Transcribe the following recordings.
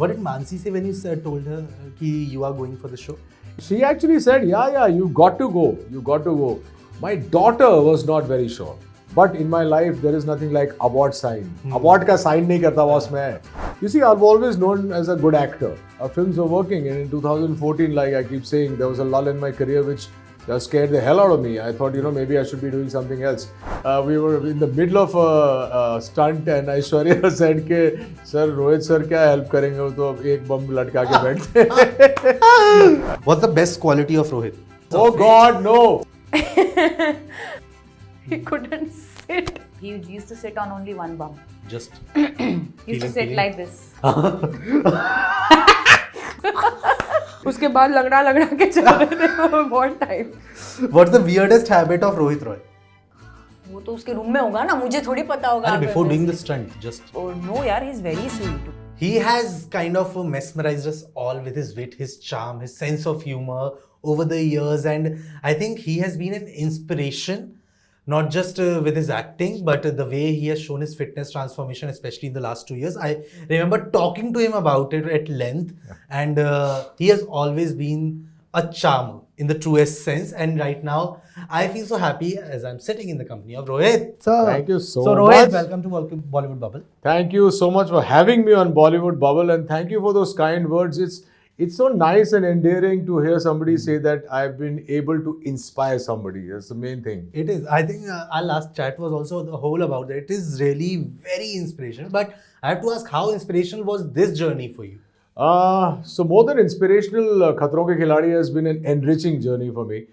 What did Mansi say when you told her that you are going for the show? She actually said, yeah, you got to go. My daughter was not very sure. But in my life, there is nothing like award sign. Award ka sign nahi karta boss main. You see, I've always known as a good actor. Our films were working, and in 2014, like I keep saying, there was a lull in my career which scared the hell out of me. I thought, maybe I should be doing something else. We were in the middle of a stunt, and Aishwarya said, "Sir, Rohit sir, क्या help करेंगे? वो तो अब एक बम लटका के बैठते." What's the best quality of Rohit? Oh God, no! He couldn't sit. He used to sit on only one bum. Just He used to sit like this. उसके बाद लगड़ा के चल रहे थे वो बहुत time. What's the weirdest habit of Rohit Roy? वो तो उसके रूम में होगा ना, मुझे थोड़ी पता होगा. Before doing the stunt, just. Oh no, यार, he's very sweet. He has kind of mesmerized us all with his wit, his charm, his sense of humor over the years, and I think he has been an inspiration. Not just with his acting, but the way he has shown his fitness transformation, especially in the last 2 years. I remember talking to him about it at length, and he has always been a charm in the truest sense. And right now, I feel so happy as I'm sitting in the company of Rohit. Thank you so much. Rohit, welcome to Bollywood Bubble. Thank you so much for having me on Bollywood Bubble, and thank you for those kind words. It's so nice and endearing to hear somebody say that I've been able to inspire somebody. That's the main thing. It is. I think our last chat was also the whole about that. It is really very inspirational. But I have to ask, how inspirational was this journey for you? So more than inspirational, Khatron Ke Khiladi has been an enriching journey for me.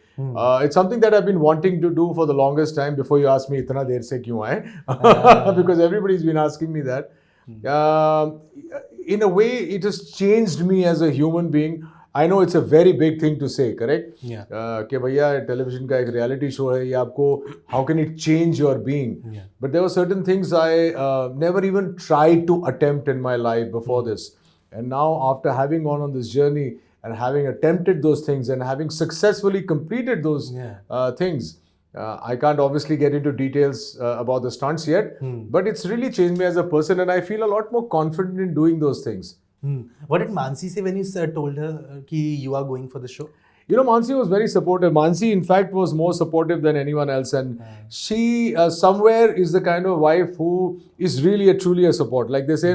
It's something that I've been wanting to do for the longest time. Before you ask me, "Itna der se kyun aaye?" Because everybody's been asking me that. In a way, it has changed me as a human being. I know it's a very big thing to say, correct? Yeah. कि भैया television का एक reality show है, ये आपको how can it change your being? Yeah. But there were certain things I never even tried to attempt in my life before this. And now, after having gone on this journey and having attempted those things and having successfully completed those things, I can't obviously get into details about the stunts yet, but it's really changed me as a person, and I feel a lot more confident in doing those things. What did Mansi say when you told her that you are going for the show? Mansi was very supportive. Mansi, in fact, was more supportive than anyone else, and she somewhere is the kind of wife who is really truly a support. Like they say,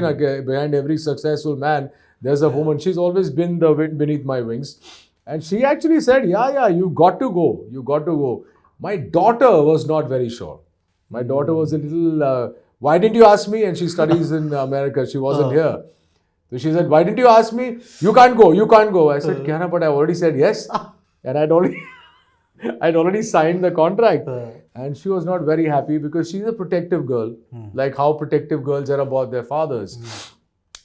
behind every successful man, there's a woman. She's always been the wind beneath my wings, and she actually said, yeah, you got to go. My daughter was not very sure. My daughter was a little, why didn't you ask me? And she studies in America. She wasn't here. So she said, why didn't you ask me? You can't go. I said, Kiana, but I already said yes. And I'd already signed the contract. And she was not very happy because she's a protective girl. Like how protective girls are about their fathers.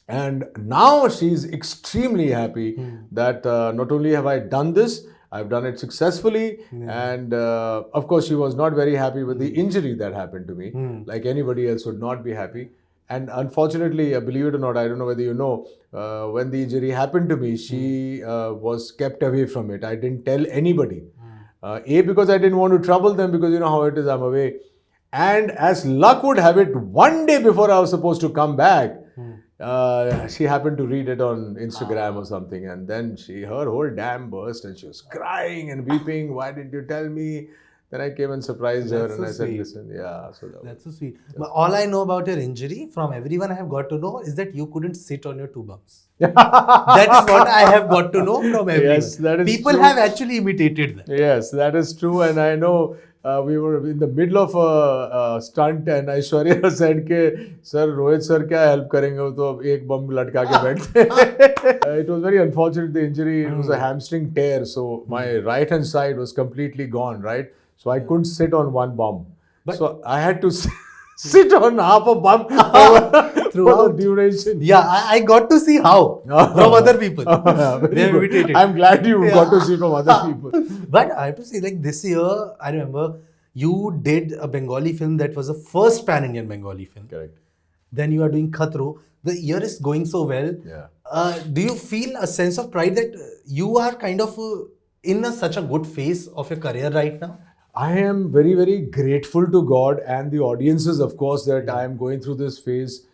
And now she's extremely happy that not only have I done this, I've done it successfully, and of course she was not very happy with the injury that happened to me, like anybody else would not be happy. And unfortunately, believe it or not, I don't know whether you know, when the injury happened to me, she was kept away from it. I didn't tell anybody. Because I didn't want to trouble them, because you know how it is, I'm away. And as luck would have it, one day before I was supposed to come back, she happened to read it on Instagram or something, and then her whole dam burst and she was crying and weeping. Why didn't you tell me? Then I came and surprised her, and I said, listen, that's so sweet. But all I know about your injury from everyone I have got to know is that you couldn't sit on your two bums. That is what I have got to know from everyone. Yes, that is People true. have actually imitated that. Yes, that is true, and I know. We were in the middle of a stunt, and Aishwarya said, "Sir, Rohit sir, क्या help करेंगे? वो तो अब एक बम लटका के बैठते." It was very unfortunate, the injury. It was a hamstring tear, so my right hand side was completely gone, right? So I couldn't sit on one bum. So I had to sit on half a bum throughout the duration. Yeah, I got to see how from other people. They have imitated. I'm glad you got to see from other people. But I have to say, like this year, I remember you did a Bengali film that was the first pan-Indian Bengali film. Correct. Then you are doing Khatro. The year is going so well. Yeah. Do you feel a sense of pride that you are kind of in such a good phase of your career right now? I am very, very grateful to God and the audiences, of course, that I am going through this phase.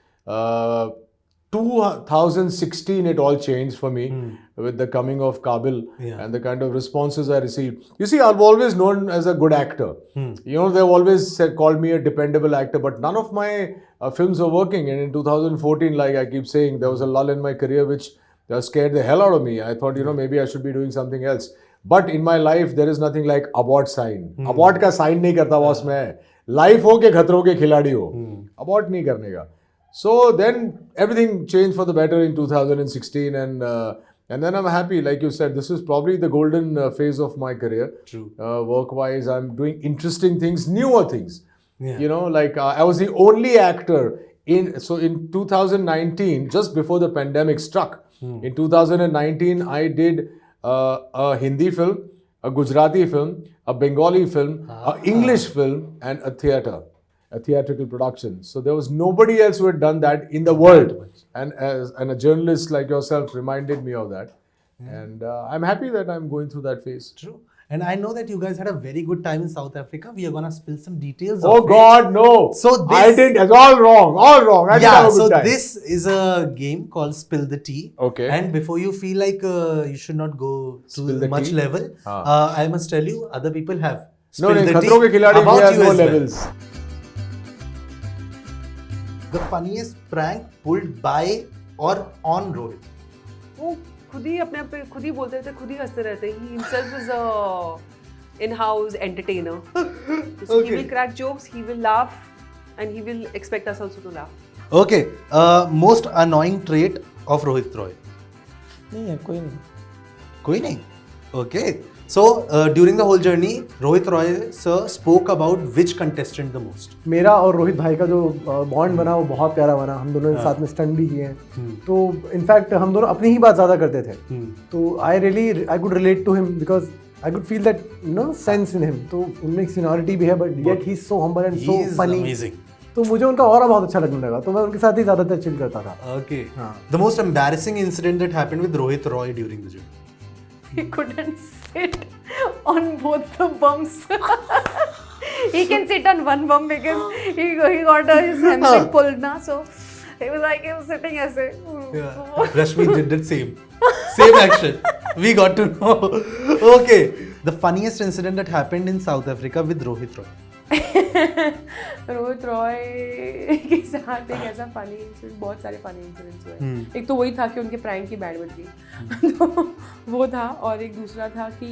2016 it all changed for me with the coming of Kabil and the kind of responses I received. You see, I've always known as a good actor. You know, they've always called me a dependable actor, but none of my films were working. And in 2014, like I keep saying, there was a lull in my career which scared the hell out of me. I thought, you know, maybe I should be doing something else. But in my life, there is nothing like abort sign. Abort का sign नहीं करता boss मैं. Life हो के खतरों के खिलाड़ी हो. Abort नहीं करने का. So then everything changed for the better in 2016, and then I'm happy. Like you said, this is probably the golden phase of my career. True. Work-wise, I'm doing interesting things, newer things. Yeah. You know, like I was the only actor in 2019, just before the pandemic struck. In 2019, I did a Hindi film, a Gujarati film, a Bengali film, a English film, and a theatrical production. So there was nobody else who had done that in the world. And a journalist like yourself reminded me of that. And I'm happy that I'm going through that phase. True. And I know that you guys had a very good time in South Africa. We are gonna spill some details. Oh of God, it. no! So this, I did. It's all wrong. All wrong. I didn't have a good so time. this is a game called Spill the Tea. Okay. And before you feel like you should not go Spill to the much tea? level, I must tell you, other people have No, spilled the Khatron Ke tea Khiladi, about we have you no as well. levels. The funniest prank pulled by or on Rohit. वो खुद ही अपने आप पे खुद ही बोलते रहते, खुद ही हंसते रहते. He himself is a in-house entertainer. So he will crack jokes, he will laugh, and he will expect us also to laugh. Okay. Most annoying trait of Rohit Roy. नहीं है, कोई नहीं. कोई नहीं. Okay. So during the whole journey, Rohit Roy sir spoke about which contestant the most. मेरा और रोहित भाई का जो बॉन्ड बना वो बहुत प्यारा बना. हम दोनों ने साथ में स्टंट भी किए हैं. तो इनफैक्ट हम दोनों अपनी ही बात ज़्यादा करते थे. तो I could relate to him because I could feel that, you know, sense in him. तो उनमें एक seniority भी है, but yet he's so humble and so He's funny. amazing. तो मुझे उनका ऑरा बहुत अच्छा लगने लगा. तो मैं उनके साथ ही ज़्यादातर चिल करता था. Okay. हाँ. The most embarrassing incident that happened with Rohit Roy during the journey. He couldn't sit on both the bumps. He can sit on one bump because he got his hamstring pulled na, so he was sitting as a. Yeah. Rashmeet did the same action. We got to know. Okay. The funniest incident that happened in South Africa with Rohit Roy. Rohit Roy के साथ एक ऐसा funny incident, बहुत सारे funny incidents हुए. एक तो वही था कि उनके प्रैंक की बैंड बज गई. तो वो था, और एक दूसरा था कि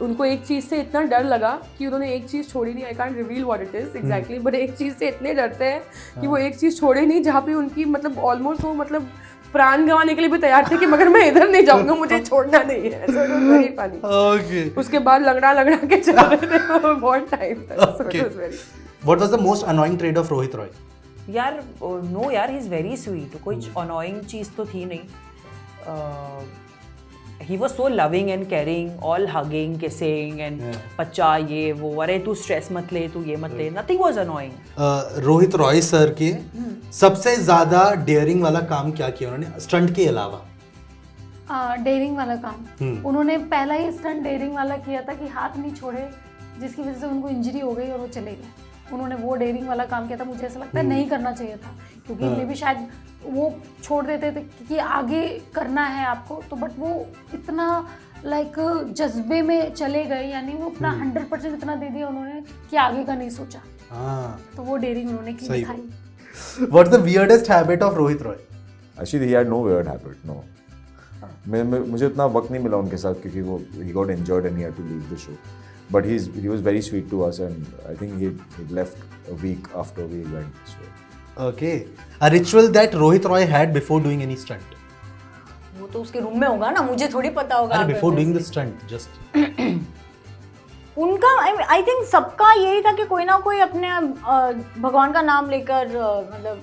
उनको एक चीज़ से इतना डर लगा कि उन्होंने एक चीज़ छोड़ी नहीं. I can't reveal what it is exactly, but एक चीज़ से इतने डरते हैं कि वो एक चीज़ छोड़े नहीं जहाँ पे उनकी मतलब ऑलमोस्ट वो मतलब प्राण गंवाने के लिए भी तैयार थे कि मगर मैं इधर नहीं जाऊंगा, मुझे छोड़ना नहीं है. So it was very funny. Okay. उसके बाद लंगड़ा के चल रहे थे वो बहुत टाइम तक. So it was very. What was the most annoying trait of Rohit Roy? यार नो यार, ही इज़ वेरी स्वीट. कोई अनोइंग चीज़ तो थी नहीं. He was so loving and caring, all hugging, kissing and बच्चा ये वो, अरे तू स्ट्रेस मत ले, तू ये मत ले. Nothing was annoying. Rohit Roy sir के सबसे ज्यादा डेयरिंग वाला काम क्या किया उन्होंने स्टंट के अलावा? डेयरिंग वाला काम उन्होंने पहला ही स्टंट डेयरिंग वाला किया था कि हाथ नहीं छोड़े, जिसकी वजह से उनको इंजरी हो गई और वो चले गए. उन्होंने वो डेयरिंग वाला काम किया था. मुझे ऐसा लगता है नहीं करना चाहिए था, क्योंकि मे भी शायद वो छोड़ देते थे कि आगे करना है आपको, तो बट वो इतना लाइक जज्बे में चले गए, यानी वो अपना 100% इतना दे दिया उन्होंने कि आगे का नहीं सोचा. तो वो डेयरिंग उन्होंने की दिखाई. What's the weirdest habit of Rohit Roy? Actually, he had no weird habit, no. मुझे उतना वक्त नहीं मिला उनके साथ क्योंकि वो he got injured and he had to leave the show. But he was very sweet to us, and I think he left a week after we went. So. Okay. A ritual that Rohit Roy had before doing any stunt. वो तो उसके room में होगा ना, मुझे थोड़ी पता होगा. अरे before doing the stunt, just. उनका आई थिंक सबका यही था कि कोई ना कोई अपने भगवान का नाम लेकर मतलब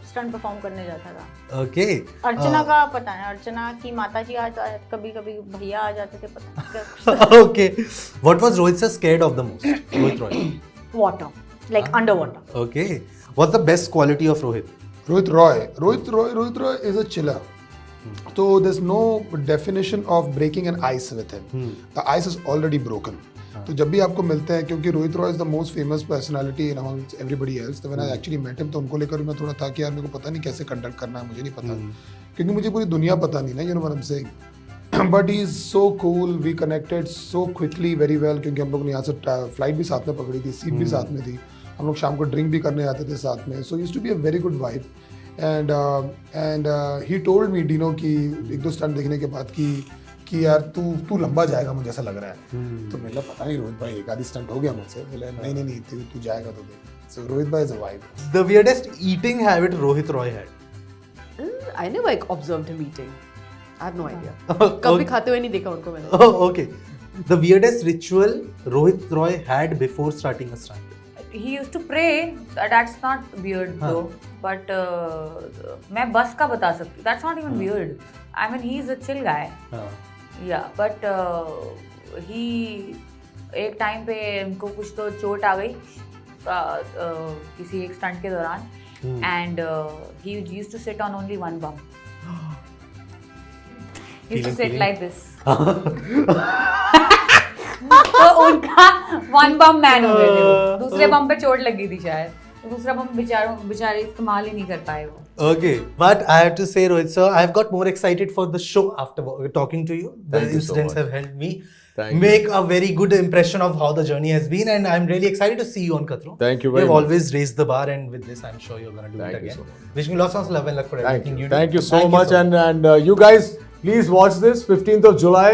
स्टंट परफॉर्म करने जाता था. Okay. अर्चना का पता है, अर्चना की माताजी कभी भैया आ जाते थे, पता नहीं. Okay. What was Rohit sir scared of the most? Rohit Roy. Water, like underwater. Okay. What's the best quality of Rohit? Rohit Roy is a chiller. So there's no definition of breaking an ice with him. The ice is already broken. तो जब भी आपको मिलते हैं, क्योंकि Rohit Roy is the most famous personality in among everybody else, तो when I actually met him, तो उनको लेकर मैं थोड़ा था कि यार मेरे को पता नहीं कैसे कंडक्ट करना है, मुझे नहीं पता, क्योंकि मुझे पूरी दुनिया पता नहीं ना, you know what I am saying. But he is so cool, we connected so quickly, very well, क्योंकि हम लोग ने यहाँ से फ्लाइट भी साथ में पकड़ी थी, सीट भी साथ में थी, हम लोग शाम को ड्रिंक भी करने आते थे साथ में, so used to be a very good vibe. And he told me, Dino, की एक दो स्टंट देखने के बाद कि यार तू लंबा जाएगा, मुझे ऐसा लग रहा है। तो मेरा पता नहीं, रोहित भाई एक आधी स्टंट हो गया मुझसे, बोले नहीं तू जाएगा तो देख। सो रोहित भाई is a vibe. The weirdest eating habit Rohit Roy had. I never like observed him eating. I have no idea. कभी खाते हुए नहीं देखा उनको मैंने. Oh, okay. The weirdest ritual Rohit Roy had before starting a stunt. He used to pray. That's not weird though. But मैं बस का बता सकती हूँ. That's not even weird. I mean, he's a chill guy. Yeah, but he एक time पे उनको कुछ तो चोट आ गई किसी एक स्टंट के दौरान, and he used to sit on only one bum. He used to sit like this. तो उनका वन बम मैन हो गए थे वो. दूसरे बम पे चोट लगी थी शायद, तो दूसरा बम बेचारे इस्तेमाल ही नहीं कर पाए वो. Okay, but I have to say, Rohit sir, I've got more excited for the show after talking to you. The Thank you so incidents much. have helped me Thank make a very good impression of how the journey has been, and I'm really excited to see you on Khatron. Thank you very You've much. always raised the bar, and with this, I'm sure you're going to do Thank it you again. so much. Wishing you lots of love and luck for everything you do. Thank you so much. And you guys, please watch this 15th of July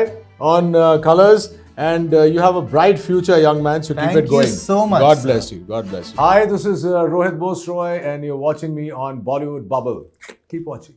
on Colors. And you have a bright future, young man, so keep Thank it going. you so much, God sir. bless you. God bless you. Hi, this is Rohit Bose Roy, and you're watching me on Bollywood Bubble. Keep watching.